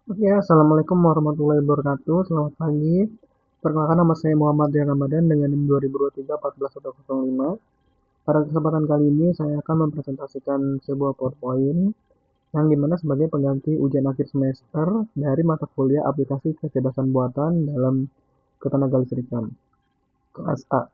Oke, Assalamualaikum warahmatullahi wabarakatuh. Selamat pagi. Perkenalkan nama saya Muhammad Rian Ramadan dengan NIM 2023-14105. Pada kesempatan kali ini saya akan mempresentasikan sebuah PowerPoint yang dimana sebagai pengganti ujian akhir semester dari mata kuliah aplikasi kecerdasan buatan dalam ketenaga listrikan kelas A.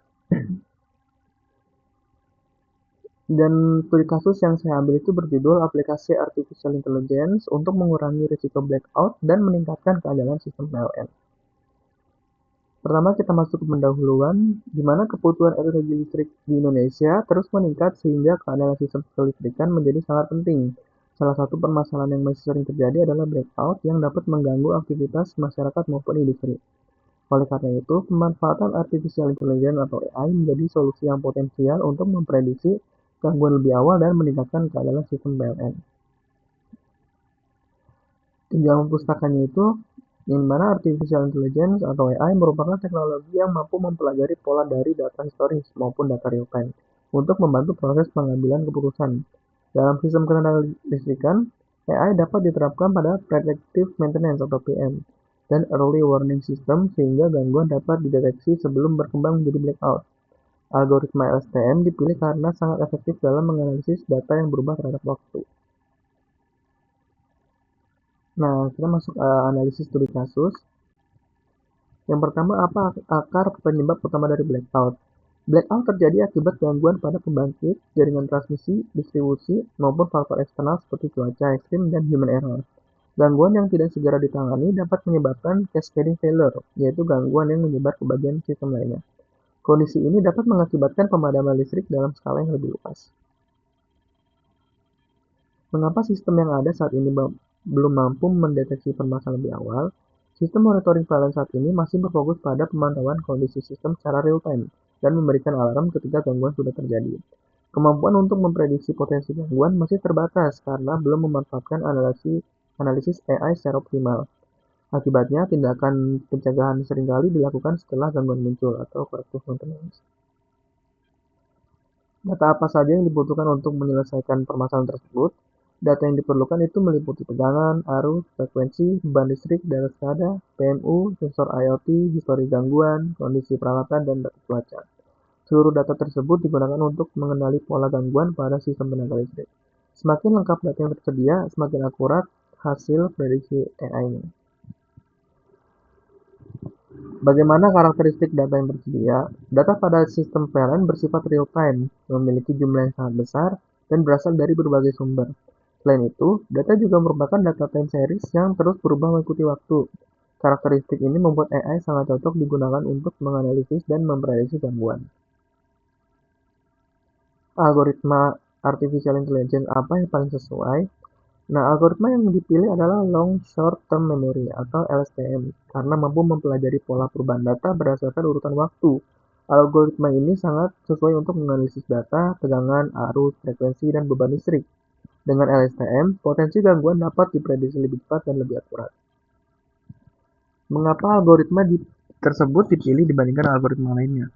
Dan studi kasus yang saya ambil itu berjudul aplikasi Artificial Intelligence untuk mengurangi risiko blackout dan meningkatkan keandalan sistem PLN. Pertama kita masuk ke pendahuluan, di mana kebutuhan energi listrik di Indonesia terus meningkat sehingga keandalan sistem kelistrikan menjadi sangat penting. Salah satu permasalahan yang masih sering terjadi adalah blackout yang dapat mengganggu aktivitas masyarakat maupun industri. Oleh karena itu, pemanfaatan artificial intelligence atau AI menjadi solusi yang potensial untuk memprediksi gangguan lebih awal dan meningkatkan keandalan sistem PLN. Tunjangan pustakanya itu, di mana artificial intelligence atau AI merupakan teknologi yang mampu mempelajari pola dari data historis maupun data real time untuk membantu proses pengambilan keputusan. Dalam sistem ketenaga listrikan, AI dapat diterapkan pada predictive maintenance atau PM dan early warning system sehingga gangguan dapat dideteksi sebelum berkembang menjadi blackout. Algoritma LSTM dipilih karena sangat efektif dalam menganalisis data yang berubah terhadap waktu. Nah, kita masuk analisis studi kasus. Yang pertama, apa akar penyebab utama dari blackout? Blackout terjadi akibat gangguan pada pembangkit, jaringan transmisi, distribusi, maupun faktor eksternal seperti cuaca ekstrim dan human error. Gangguan yang tidak segera ditangani dapat menyebabkan cascading failure, yaitu gangguan yang menyebar ke bagian sistem lainnya. Kondisi ini dapat mengakibatkan pemadaman listrik dalam skala yang lebih luas. Mengapa sistem yang ada saat ini belum mampu mendeteksi permasalahan lebih awal? Sistem monitoring PLN saat ini masih berfokus pada pemantauan kondisi sistem secara real-time dan memberikan alarm ketika gangguan sudah terjadi. Kemampuan untuk memprediksi potensi gangguan masih terbatas karena belum memanfaatkan analisis AI secara optimal. Akibatnya, tindakan pencegahan seringkali dilakukan setelah gangguan muncul atau corrective maintenance. Data apa saja yang dibutuhkan untuk menyelesaikan permasalahan tersebut? Data yang diperlukan itu meliputi tegangan, arus, frekuensi, beban listrik, data SCADA, PMU, sensor IoT, histori gangguan, kondisi peralatan, dan data cuaca. Seluruh data tersebut digunakan untuk mengenali pola gangguan pada sistem tenaga listrik. Semakin lengkap data yang tersedia, semakin akurat hasil prediksi AI-nya. Bagaimana karakteristik data yang tersedia? Data pada sistem PLN bersifat real-time, memiliki jumlah yang sangat besar, dan berasal dari berbagai sumber. Selain itu, data juga merupakan data time series yang terus berubah mengikuti waktu. Karakteristik ini membuat AI sangat cocok digunakan untuk menganalisis dan memprediksi gangguan. Algoritma artificial intelligence apa yang paling sesuai? Nah, algoritma yang dipilih adalah Long Short Term Memory atau LSTM karena mampu mempelajari pola perubahan data berdasarkan urutan waktu. Algoritma ini sangat sesuai untuk menganalisis data, tegangan, arus, frekuensi, dan beban listrik. Dengan LSTM, potensi gangguan dapat diprediksi lebih cepat dan lebih akurat. Mengapa algoritma tersebut dipilih dibandingkan algoritma lainnya?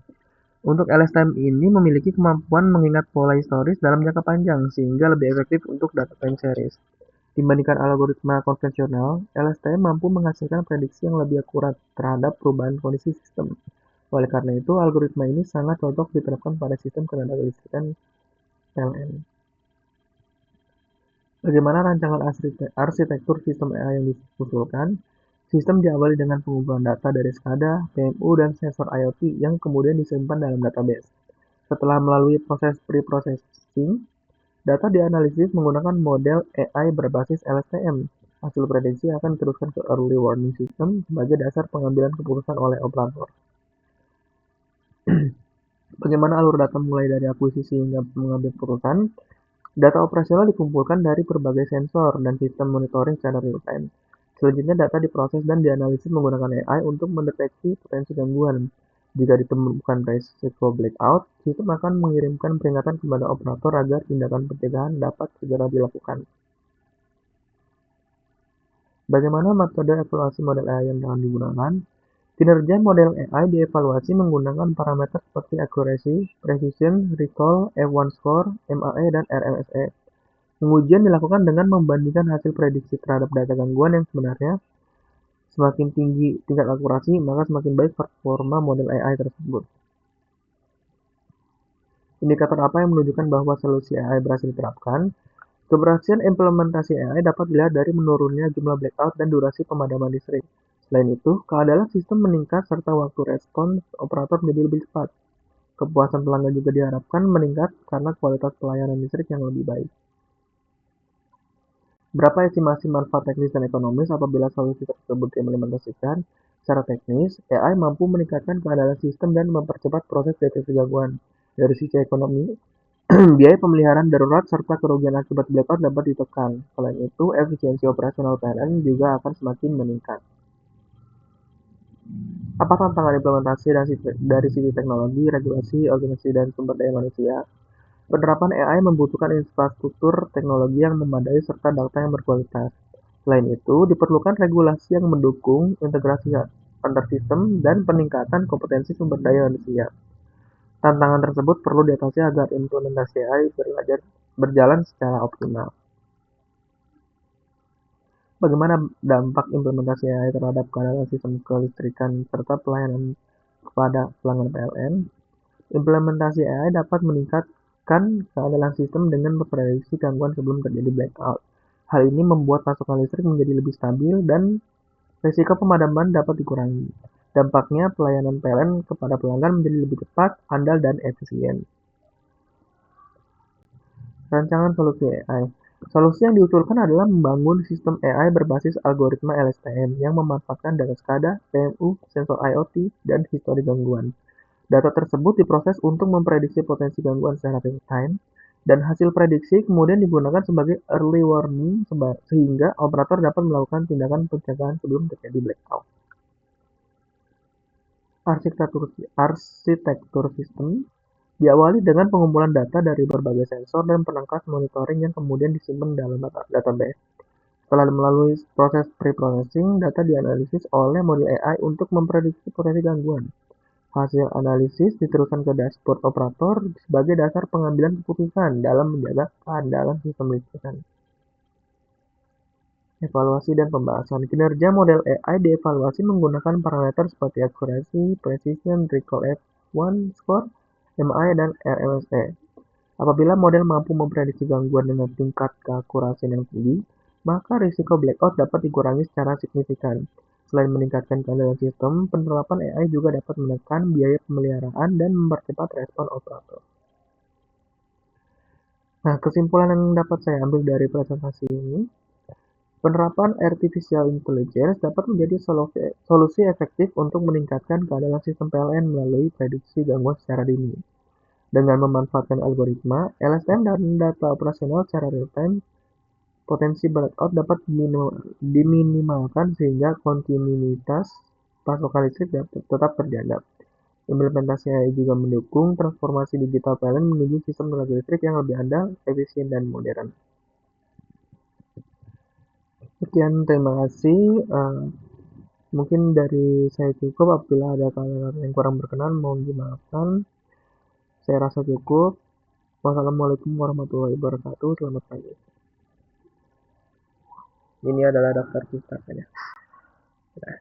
Untuk LSTM ini memiliki kemampuan mengingat pola historis dalam jangka panjang sehingga lebih efektif untuk data time series. Dibandingkan algoritma konvensional, LSTM mampu menghasilkan prediksi yang lebih akurat terhadap perubahan kondisi sistem. Oleh karena itu, algoritma ini sangat cocok diterapkan pada sistem ketenaga listrikan PLN. Bagaimana rancangan arsitektur sistem AI yang diusulkan? Sistem diawali dengan pengumpulan data dari SCADA, PMU, dan sensor IoT yang kemudian disimpan dalam database. Setelah melalui proses pre-processing, data dianalisis menggunakan model AI berbasis LSTM. Hasil prediksi akan diteruskan ke early warning system sebagai dasar pengambilan keputusan oleh operator. Bagaimana alur data mulai dari akuisisi hingga mengambil keputusan? Data operasional dikumpulkan dari berbagai sensor dan sistem monitoring secara real-time. Selanjutnya data diproses dan dianalisis menggunakan AI untuk mendeteksi potensi gangguan. Jika ditemukan risiko blackout, sistem akan mengirimkan peringatan kepada operator agar tindakan pencegahan dapat segera dilakukan. Bagaimana metode evaluasi model AI yang akan digunakan? Kinerja model AI dievaluasi menggunakan parameter seperti accuracy, precision, recall, F1 score, MAE, dan RMSE. Pengujian dilakukan dengan membandingkan hasil prediksi terhadap data gangguan yang sebenarnya. Semakin tinggi tingkat akurasi, maka semakin baik performa model AI tersebut. Indikator apa yang menunjukkan bahwa solusi AI berhasil diterapkan? Keberhasilan implementasi AI dapat dilihat dari menurunnya jumlah blackout dan durasi pemadaman listrik. Selain itu, keandalan sistem meningkat serta waktu respons operator menjadi lebih cepat. Kepuasan pelanggan juga diharapkan meningkat karena kualitas pelayanan listrik yang lebih baik. Berapa estimasi manfaat teknis dan ekonomis apabila solusi tersebut diimplementasikan? Secara teknis, AI mampu meningkatkan keandalan sistem dan mempercepat proses deteksi gangguan. Dari sisi ekonomi, biaya pemeliharaan darurat serta kerugian akibat blackout dapat ditekan. Selain itu, efisiensi operasional PLN juga akan semakin meningkat. Apa tantangan implementasi dari sisi teknologi, regulasi, organisasi, dan sumber daya manusia? Penerapan AI membutuhkan infrastruktur teknologi yang memadai serta data yang berkualitas. Selain itu, diperlukan regulasi yang mendukung integrasi antar sistem dan peningkatan kompetensi sumber daya manusia. Tantangan tersebut perlu diatasi agar implementasi AI berjalan secara optimal. Bagaimana dampak implementasi AI terhadap keadaan sistem kelistrikan serta pelayanan kepada pelanggan PLN? Implementasi AI dapat meningkatkan keandalan sistem dengan memprediksi gangguan sebelum terjadi blackout. Hal ini membuat pasokan listrik menjadi lebih stabil dan risiko pemadaman dapat dikurangi. Dampaknya, pelayanan PLN kepada pelanggan menjadi lebih cepat, andal, dan efisien. Rancangan solusi AI. Solusi yang diusulkan adalah membangun sistem AI berbasis algoritma LSTM yang memanfaatkan data SCADA, PMU, sensor IoT, dan histori gangguan. Data tersebut diproses untuk memprediksi potensi gangguan secara real-time, dan hasil prediksi kemudian digunakan sebagai early warning sehingga operator dapat melakukan tindakan pencegahan sebelum terjadi blackout. Arsitektur sistem diawali dengan pengumpulan data dari berbagai sensor dan perangkat monitoring yang kemudian disimpan dalam database. Setelah melalui proses pre-processing, data dianalisis oleh model AI untuk memprediksi potensi gangguan. Hasil analisis diteruskan ke dashboard operator sebagai dasar pengambilan keputusan dalam menjaga keandalan sistem listrik. Evaluasi dan pembahasan. Kinerja model AI dievaluasi menggunakan parameter seperti accuracy, precision, recall F1 score, MI, dan RMSE. Apabila model mampu memprediksi gangguan dengan tingkat keakurasian yang tinggi, maka risiko blackout dapat dikurangi secara signifikan. Selain meningkatkan keandalan sistem, penerapan AI juga dapat menekan biaya pemeliharaan dan mempercepat respon operator. Nah, kesimpulan yang dapat saya ambil dari presentasi ini, penerapan artificial intelligence dapat menjadi solusi efektif untuk meningkatkan keandalan sistem PLN melalui prediksi gangguan secara dini. Dengan memanfaatkan algoritma, LSTM, dan data operasional secara real-time, potensi blackout dapat diminimalkan sehingga kontinuitas pasokan listrik tetap terjaga. Implementasi AI juga mendukung transformasi digital PLN menuju sistem tenaga listrik yang lebih andal, efisien, dan modern. Sekian, terima kasih. Mungkin dari saya cukup. Apabila ada kata-kata yang kurang berkenan, mohon dimaafkan. Saya rasa cukup. Wassalamualaikum warahmatullahi wabarakatuh. Selamat pagi. Ini adalah daftar pustatanya. Nah.